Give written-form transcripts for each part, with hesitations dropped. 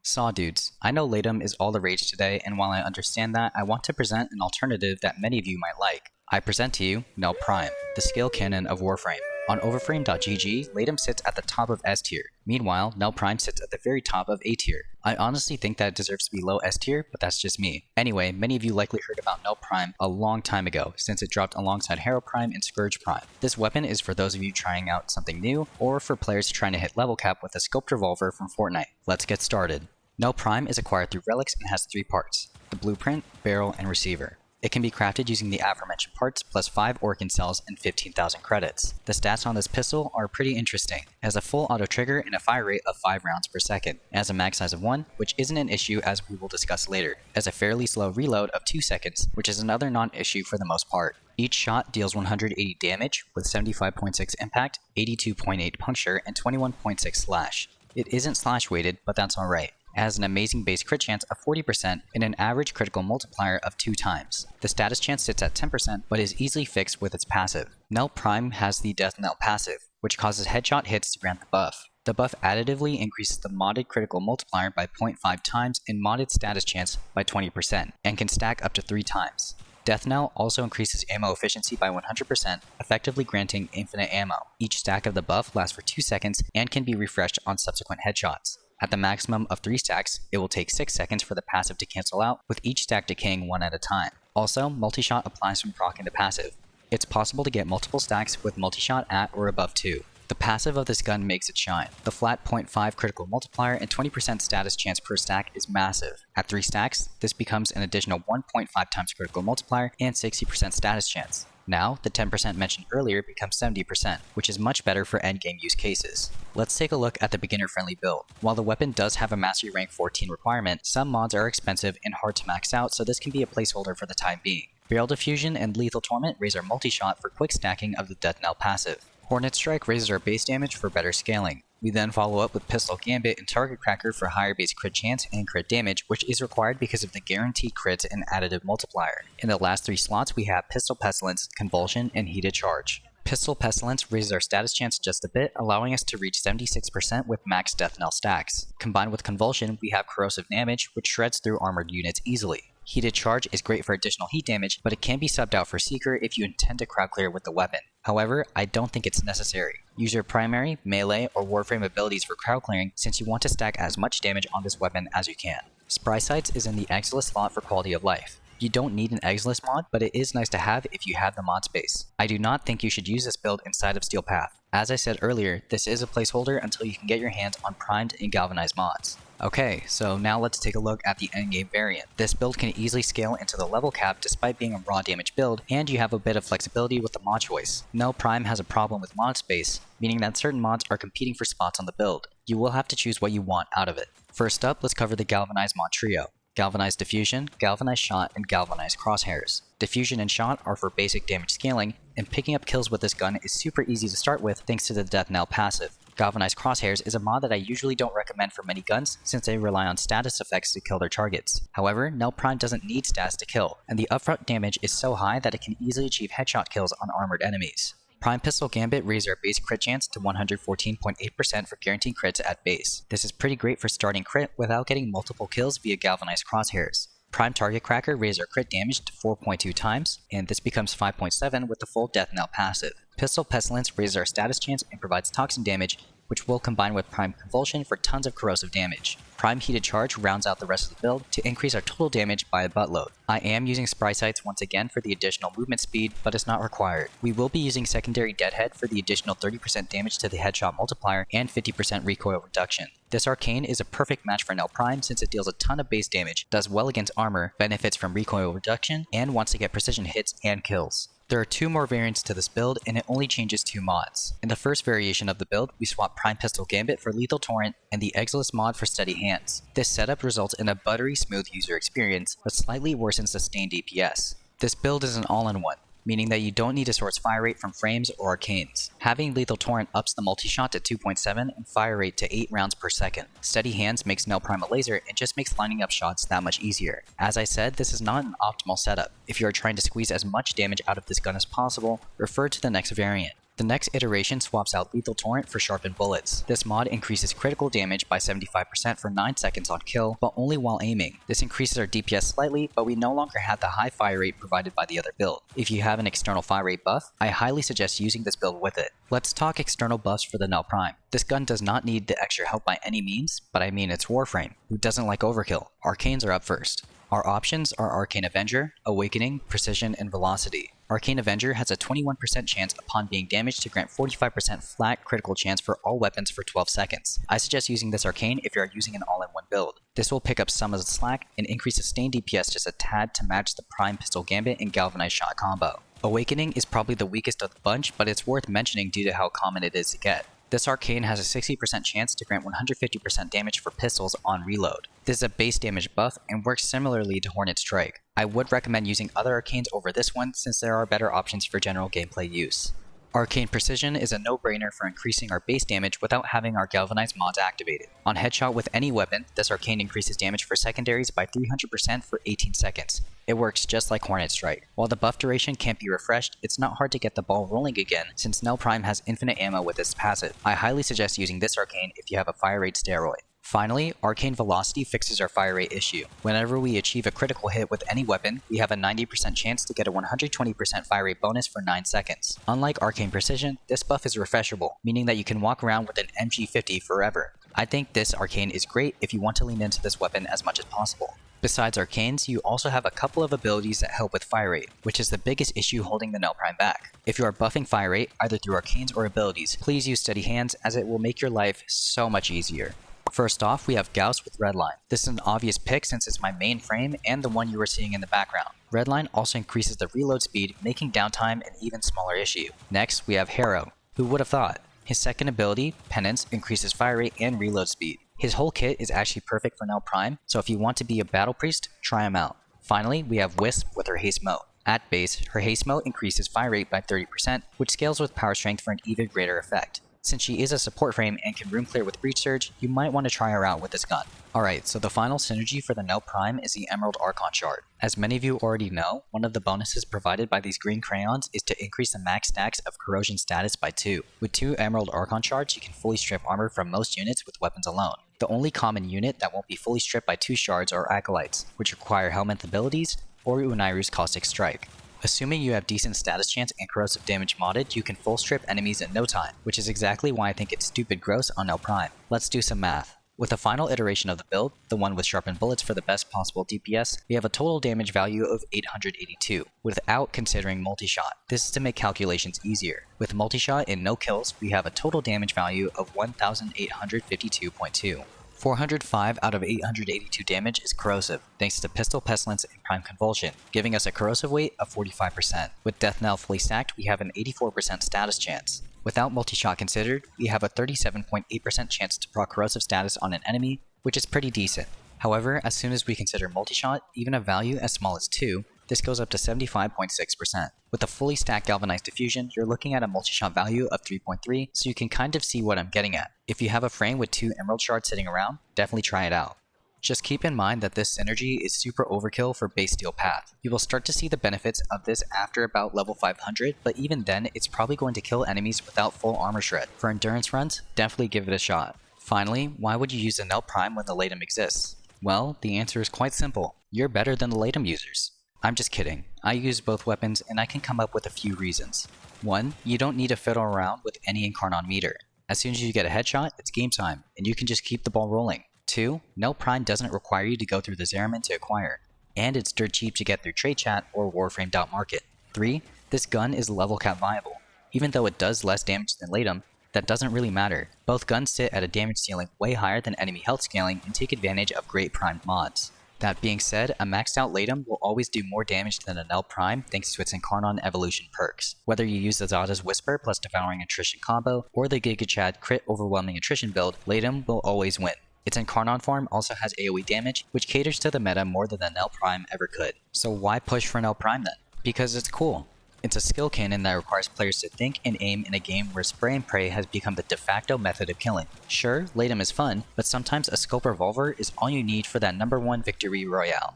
Saw dudes, I know Laetum is all the rage today, and while I understand that, I want to present an alternative that many of you might like. I present to you Knell Prime, the skill cannon of Warframe. On overframe.gg, Laetum sits at the top of S tier. Meanwhile, Knell Prime sits at the very top of A tier. I honestly think that it deserves to be low S tier, but that's just me. Anyway, many of you likely heard about Knell Prime a long time ago, since it dropped alongside Harrow Prime and Scourge Prime. This weapon is for those of you trying out something new, or for players trying to hit level cap with a scoped revolver from Fortnite. Let's get started. Knell Prime is acquired through relics and has 3 parts: the blueprint, barrel, and receiver. It can be crafted using the aforementioned parts plus 5 Arcane cells and 15,000 credits. The stats on this pistol are pretty interesting. It has a full auto trigger and a fire rate of 5 rounds per second. It has a mag size of 1, which isn't an issue as we will discuss later. It has a fairly slow reload of 2 seconds, which is another non-issue for the most part. Each shot deals 180 damage with 75.6 impact, 82.8 puncture, and 21.6 slash. It isn't slash weighted, but that's alright. It has an amazing base crit chance of 40% and an average critical multiplier of 2 times. The status chance sits at 10% but is easily fixed with its passive. Knell Prime has the Death Knell passive, which causes headshot hits to grant the buff. The buff additively increases the modded critical multiplier by 0.5 times and modded status chance by 20%, and can stack up to 3 times. Death Knell also increases ammo efficiency by 100%, effectively granting infinite ammo. Each stack of the buff lasts for 2 seconds and can be refreshed on subsequent headshots. At the maximum of 3 stacks, it will take 6 seconds for the passive to cancel out, with each stack decaying 1 at a time. Also, multi-shot applies when proccing the passive. It's possible to get multiple stacks with multi-shot at or above 2. The passive of this gun makes it shine. The flat 0.5 critical multiplier and 20% status chance per stack is massive. At 3 stacks, this becomes an additional 1.5 times critical multiplier and 60% status chance. Now, the 10% mentioned earlier becomes 70%, which is much better for endgame use cases. Let's take a look at the beginner-friendly build. While the weapon does have a Mastery Rank 14 requirement, some mods are expensive and hard to max out, so this can be a placeholder for the time being. Barrel Diffusion and Lethal Torment raise our multi-shot for quick stacking of the Death Knell passive. Hornet Strike raises our base damage for better scaling. We then follow up with Pistol Gambit and Target Cracker for higher base crit chance and crit damage, which is required because of the guaranteed crits and additive multiplier. In the last 3 slots, we have Pistol Pestilence, Convulsion, and Heated Charge. Pistol Pestilence raises our status chance just a bit, allowing us to reach 76% with max Death Knell stacks. Combined with Convulsion, we have Corrosive Damage, which shreds through armored units easily. Heated Charge is great for additional heat damage, but it can be subbed out for Seeker if you intend to crowd clear with the weapon. However, I don't think it's necessary. Use your primary, melee, or Warframe abilities for crowd clearing since you want to stack as much damage on this weapon as you can. Spry Sights is in the Exilis slot for quality of life. You don't need an Exilis mod, but it is nice to have if you have the mod space. I do not think you should use this build inside of Steel Path. As I said earlier, this is a placeholder until you can get your hands on primed and galvanized mods. Okay, so now let's take a look at the endgame variant. This build can easily scale into the level cap despite being a raw damage build, and you have a bit of flexibility with the mod choice. Knell Prime has a problem with mod space, meaning that certain mods are competing for spots on the build. You will have to choose what you want out of it. First up, let's cover the Galvanized mod trio. Galvanized Diffusion, Galvanized Shot, and Galvanized Crosshairs. Diffusion and Shot are for basic damage scaling, and picking up kills with this gun is super easy to start with thanks to the Death Knell passive. Galvanized Crosshairs is a mod that I usually don't recommend for many guns since they rely on status effects to kill their targets. However, Knell Prime doesn't need status to kill, and the upfront damage is so high that it can easily achieve headshot kills on armored enemies. Prime Pistol Gambit raises our base crit chance to 114.8% for guaranteed crits at base. This is pretty great for starting crit without getting multiple kills via Galvanized Crosshairs. Prime Target Cracker raises our crit damage to 4.2 times, and this becomes 5.7 with the full Death Knell passive. Pistol Pestilence raises our status chance and provides toxin damage, which will combine with Prime Convulsion for tons of corrosive damage. Prime Heated Charge rounds out the rest of the build to increase our total damage by a buttload. I am using Spry Sights once again for the additional movement speed, but it's not required. We will be using Secondary Deadhead for the additional 30% damage to the headshot multiplier and 50% recoil reduction. This Arcane is a perfect match for Knell Prime since it deals a ton of base damage, does well against armor, benefits from recoil reduction, and wants to get precision hits and kills. There are 2 more variants to this build, and it only changes 2 mods. In the first variation of the build, we swap Prime Pistol Gambit for Lethal Torrent and the Exilis mod for Steady Hands. This setup results in a buttery smooth user experience, but slightly worsens sustained DPS. This build is an all-in-one, meaning that you don't need to source fire rate from frames or arcanes. Having Lethal Torrent ups the multi-shot to 2.7 and fire rate to 8 rounds per second. Steady Hands makes Knell Prime a laser and just makes lining up shots that much easier. As I said, this is not an optimal setup. If you are trying to squeeze as much damage out of this gun as possible, refer to the next variant. The next iteration swaps out Lethal Torrent for Sharpened Bullets. This mod increases critical damage by 75% for 9 seconds on kill, but only while aiming. This increases our DPS slightly, but we no longer have the high fire rate provided by the other build. If you have an external fire rate buff, I highly suggest using this build with it. Let's talk external buffs for the Knell Prime. This gun does not need the extra help by any means, but I mean it's Warframe, who doesn't like overkill. Arcanes are up first. Our options are Arcane Avenger, Awakening, Precision, and Velocity. Arcane Avenger has a 21% chance upon being damaged to grant 45% flat critical chance for all weapons for 12 seconds. I suggest using this Arcane if you are using an all-in-one build. This will pick up some of the slack and increase sustained DPS just a tad to match the Prime Pistol Gambit and Galvanized Shot combo. Awakening is probably the weakest of the bunch, but it's worth mentioning due to how common it is to get. This Arcane has a 60% chance to grant 150% damage for pistols on reload. This is a base damage buff and works similarly to Hornet Strike. I would recommend using other Arcanes over this one since there are better options for general gameplay use. Arcane Precision is a no-brainer for increasing our base damage without having our Galvanized mods activated. On headshot with any weapon, this Arcane increases damage for secondaries by 300% for 18 seconds. It works just like Hornet Strike. While the buff duration can't be refreshed, it's not hard to get the ball rolling again since Knell Prime has infinite ammo with its passive. I highly suggest using this Arcane if you have a fire rate steroid. Finally, Arcane Velocity fixes our fire rate issue. Whenever we achieve a critical hit with any weapon, we have a 90% chance to get a 120% fire rate bonus for 9 seconds. Unlike Arcane Precision, this buff is refreshable, meaning that you can walk around with an MG50 forever. I think this Arcane is great if you want to lean into this weapon as much as possible. Besides Arcanes, you also have a couple of abilities that help with fire rate, which is the biggest issue holding the Knell Prime back. If you are buffing fire rate, either through Arcanes or abilities, please use Steady Hands as it will make your life so much easier. First off, we have Gauss with Redline. This is an obvious pick since it's my main frame and the one you are seeing in the background. Redline also increases the reload speed, making downtime an even smaller issue. Next, we have Harrow. Who would have thought? His second ability, Penance, increases fire rate and reload speed. His whole kit is actually perfect for Knell Prime, so if you want to be a battle priest, try him out. Finally, we have Wisp with her Haste Mote. At base, her Haste Mote increases fire rate by 30%, which scales with power strength for an even greater effect. Since she is a support frame and can room clear with Breach Surge, you might want to try her out with this gun. Alright, so the final synergy for the Knell Prime is the Emerald Archon shard. As many of you already know, one of the bonuses provided by these green crayons is to increase the max stacks of corrosion status by 2. With 2 Emerald Archon shards, you can fully strip armor from most units with weapons alone. The only common unit that won't be fully stripped by 2 shards are Acolytes, which require Helminth abilities, or Unairu's Caustic Strike. Assuming you have decent status chance and corrosive damage modded, you can full strip enemies in no time, which is exactly why I think it's stupid gross on Knell Prime. Let's do some math. With the final iteration of the build, the one with sharpened bullets for the best possible DPS, we have a total damage value of 882, without considering multi-shot. This is to make calculations easier. With multi-shot and no kills, we have a total damage value of 1852.2. 405 out of 882 damage is corrosive, thanks to Pistol Pestilence and Prime Convulsion, giving us a corrosive weight of 45%. With Death Knell fully stacked, we have an 84% status chance. Without multi-shot considered, we have a 37.8% chance to proc corrosive status on an enemy, which is pretty decent. However, as soon as we consider multi-shot, even a value as small as 2, this goes up to 75.6%. With a fully stacked Galvanized Diffusion, you're looking at a multi-shot value of 3.3, so you can kind of see what I'm getting at. If you have a frame with 2 Emerald Shards sitting around, definitely try it out. Just keep in mind that this synergy is super overkill for base steel path. You will start to see the benefits of this after about level 500, but even then, it's probably going to kill enemies without full armor shred. For endurance runs, definitely give it a shot. Finally, why would you use the Knell Prime when the Laetum exists? Well, the answer is quite simple. You're better than the Laetum users. I'm just kidding. I use both weapons and I can come up with a few reasons. 1. You don't need to fiddle around with any Incarnon meter. As soon as you get a headshot, it's game time, and you can just keep the ball rolling. 2. Knell Prime doesn't require you to go through the Zeraman to acquire, and it's dirt cheap to get through Trade Chat or Warframe.market. 3. This gun is level cap viable. Even though it does less damage than Laetum, that doesn't really matter. Both guns sit at a damage ceiling way higher than enemy health scaling and take advantage of great primed mods. That being said, a maxed out Laetum will always do more damage than a Knell Prime thanks to its Incarnon evolution perks. Whether you use the Zada's Whisper plus Devouring Attrition combo, or the Giga Chad crit overwhelming attrition build, Laetum will always win. Its Incarnon form also has AoE damage, which caters to the meta more than the Knell Prime ever could. So why push for Knell Prime then? Because it's cool. It's a skill cannon that requires players to think and aim in a game where spray and pray has become the de facto method of killing. Sure, Laetum is fun, but sometimes a scope revolver is all you need for that #1 victory royale.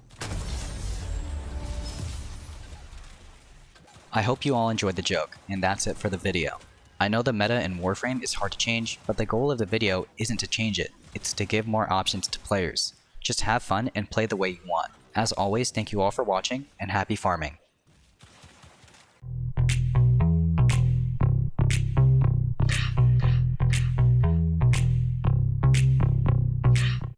I hope you all enjoyed the joke, and that's it for the video. I know the meta in Warframe is hard to change, but the goal of the video isn't to change it, it's to give more options to players. Just have fun and play the way you want. As always, thank you all for watching, and happy farming.